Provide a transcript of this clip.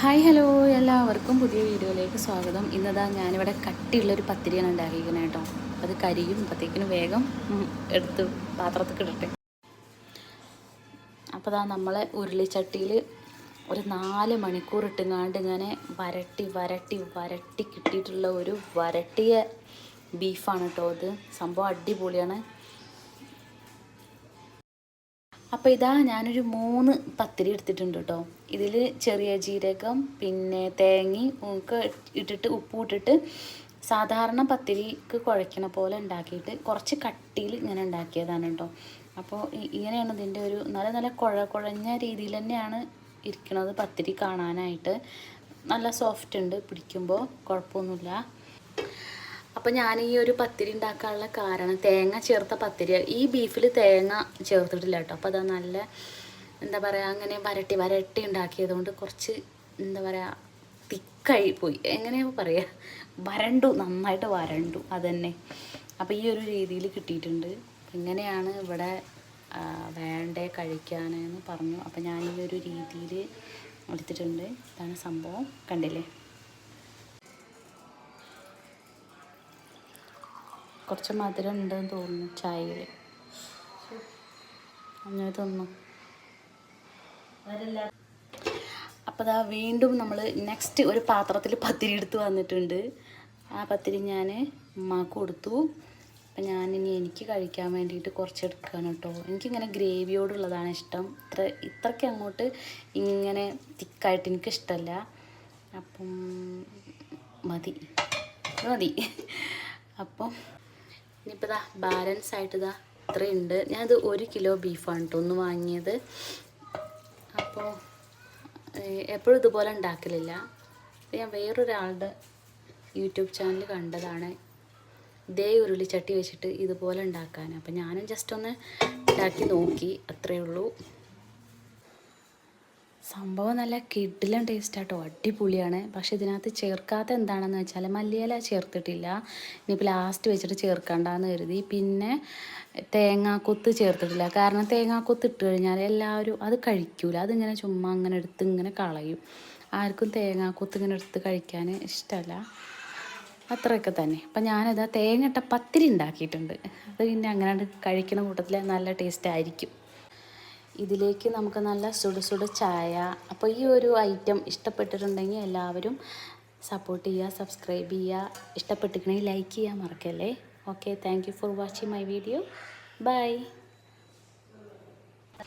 Hi hello എല്ലാവർക്കും പുതിയ വീഡിയോയിലേക്ക് സ്വാഗതം. ഇന്നതാ ഞാനിവിടെ കട്ടിയുള്ളൊരു പത്തിരിയാണ് ഉണ്ടാക്കിയിരിക്കുന്നത് കേട്ടോ. അത് കരിയും അപ്പോഴത്തേക്കിനും വേഗം എടുത്ത് പാത്രത്തിൽ ഇടട്ടെ. അപ്പോൾ അതാ നമ്മളെ ഉരുളിച്ചട്ടിയിൽ ഒരു 4 മണിക്കൂർ ഇട്ടുങ്ങാണ്ട് ഇങ്ങനെ വരട്ടി വരട്ടി വരട്ടി കിട്ടിയിട്ടുള്ള ഒരു വരട്ടിയ ബീഫാണ് കേട്ടോ. ഇത് സംഭവം അടിപൊളിയാണ്. അപ്പോൾ ഇതാ ഞാനൊരു 3 പത്തിരി എടുത്തിട്ടുണ്ട് കേട്ടോ. ഇതിൽ ചെറിയ ജീരകം പിന്നെ തേങ്ങയും ഒക്കെ ഇട്ടിട്ട് ഉപ്പും ഇട്ടിട്ട് സാധാരണ പത്തിരിക്ക് കുഴക്കണ പോലെ ഉണ്ടാക്കിയിട്ട് കുറച്ച് കട്ടിയിൽ ഇങ്ങനെ ഉണ്ടാക്കിയതാണ് കേട്ടോ. അപ്പോൾ ഇങ്ങനെയാണ് ഇതിൻ്റെ ഒരു നല്ല കുഴഞ്ഞ രീതിയിൽ തന്നെയാണ് ഇരിക്കുന്നത് പത്തിരി കാണാനായിട്ട്. നല്ല സോഫ്റ്റ് ഉണ്ട്, പിടിക്കുമ്പോൾ കുഴപ്പമൊന്നുമില്ല. അപ്പോൾ ഞാൻ ഈ ഒരു പത്തിരി ഉണ്ടാക്കാനുള്ള കാരണം തേങ്ങ ചേർത്ത പത്തിരി. ഈ ബീഫിൽ തേങ്ങ ചേർത്തിട്ടില്ല കേട്ടോ. അപ്പോൾ അത് നല്ല എന്താ പറയുക, അങ്ങനെ വരട്ടി വരട്ടി ഉണ്ടാക്കിയതുകൊണ്ട് കുറച്ച് എന്താ പറയുക തിക്കായി പോയി, എങ്ങനെയാണ് പറയുക, നന്നായിട്ട് വരണ്ടു അതുതന്നെ. അപ്പോൾ ഈ ഒരു രീതിയിൽ കിട്ടിയിട്ടുണ്ട്. ഇങ്ങനെയാണ് ഇവിടെ വേണ്ടേ കഴിക്കാനെന്ന് പറഞ്ഞു. അപ്പോൾ ഞാൻ ഈ ഒരു രീതിയിൽ എടുത്തിട്ടുണ്ട്. ഇതാണ് സംഭവം, കണ്ടില്ലേ. കുറച്ച് മധുരം ഉണ്ടെന്ന് തോന്നുന്നു ചായയിൽ. അങ്ങനെ തോന്നുന്നു. അപ്പോൾ അതാ വീണ്ടും നമ്മൾ നെക്സ്റ്റ് ഒരു പാത്രത്തിൽ പത്തിരി എടുത്ത് വന്നിട്ടുണ്ട്. ആ പത്തിരി ഞാൻ ഉമ്മാക്ക് കൊടുത്തു. അപ്പം ഞാനിനി എനിക്ക് കഴിക്കാൻ വേണ്ടിയിട്ട് കുറച്ച് എടുക്കുകയാണ് കേട്ടോ. എനിക്കിങ്ങനെ ഗ്രേവിയോടുള്ളതാണ് ഇഷ്ടം. ഇത്രയ്ക്ക് അങ്ങോട്ട് ഇങ്ങനെ തിക്കായിട്ട് എനിക്കിഷ്ടമല്ല. അപ്പം മതി. അപ്പം ഇനിയിപ്പോൾ ഇതാ ബാലൻസ് ആയിട്ട് ഇതാ ഇത്രയുണ്ട്. ഞാനത് 1 കിലോ ബീഫാണ് കേട്ടോ ഒന്ന് വാങ്ങിയത്. അപ്പോൾ എപ്പോഴും ഇതുപോലെ ഉണ്ടാക്കലില്ല. ഞാൻ വേറൊരാളുടെ യൂട്യൂബ് ചാനൽ കണ്ടതാണ് ഇതേ ഉരുളിച്ചട്ടി വെച്ചിട്ട് ഇതുപോലെ ഉണ്ടാക്കാൻ. അപ്പം ഞാനും ജസ്റ്റ് ഒന്ന് ഉണ്ടാക്കി നോക്കി, അത്രയേ ഉള്ളൂ. സംഭവം നല്ല കിടിലൻ ടേസ്റ്റാട്ടോ, അടിപൊളിയാണ്. പക്ഷെ ഇതിനകത്ത് ചേർക്കാത്ത എന്താണെന്ന് വെച്ചാൽ മല്ലിയില ചേർത്തിട്ടില്ല. ഇനിയിപ്പോൾ ലാസ്റ്റ് വെച്ചിട്ട് ചേർക്കണ്ടെന്ന് കരുതി. പിന്നെ തേങ്ങാക്കൊത്ത് ചേർത്തിട്ടില്ല. കാരണം തേങ്ങാക്കൊത്ത് ഇട്ട് കഴിഞ്ഞാൽ എല്ലാവരും അത് കഴിക്കൂല. അതിങ്ങനെ ചുമ്മാ അങ്ങനെ എടുത്ത് ഇങ്ങനെ കളയും. ആർക്കും തേങ്ങാക്കൊത്ത് ഇങ്ങനെ എടുത്ത് കഴിക്കാൻ ഇഷ്ടമല്ല. അത്രയൊക്കെ തന്നെ. അപ്പം ഞാനിതാ തേങ്ങ ഇട്ട പത്തിരി ഉണ്ടാക്കിയിട്ടുണ്ട്. അത് പിന്നെ അങ്ങനെ കഴിക്കുന്ന കൂട്ടത്തിൽ നല്ല ടേസ്റ്റ് ആയിരിക്കും. ഇതിലേക്ക് നമുക്ക് നല്ല സുട ചായ. അപ്പോൾ ഈ ഒരു ഐറ്റം ഇഷ്ടപ്പെട്ടിട്ടുണ്ടെങ്കിൽ എല്ലാവരും സപ്പോർട്ട് ചെയ്യുക, സബ്സ്ക്രൈബ് ചെയ്യുക. ഇഷ്ടപ്പെട്ടിട്ടുണ്ടെങ്കിൽ ലൈക്ക് ചെയ്യാൻ മറക്കല്ലേ. Okay, thank you for watching my video. By.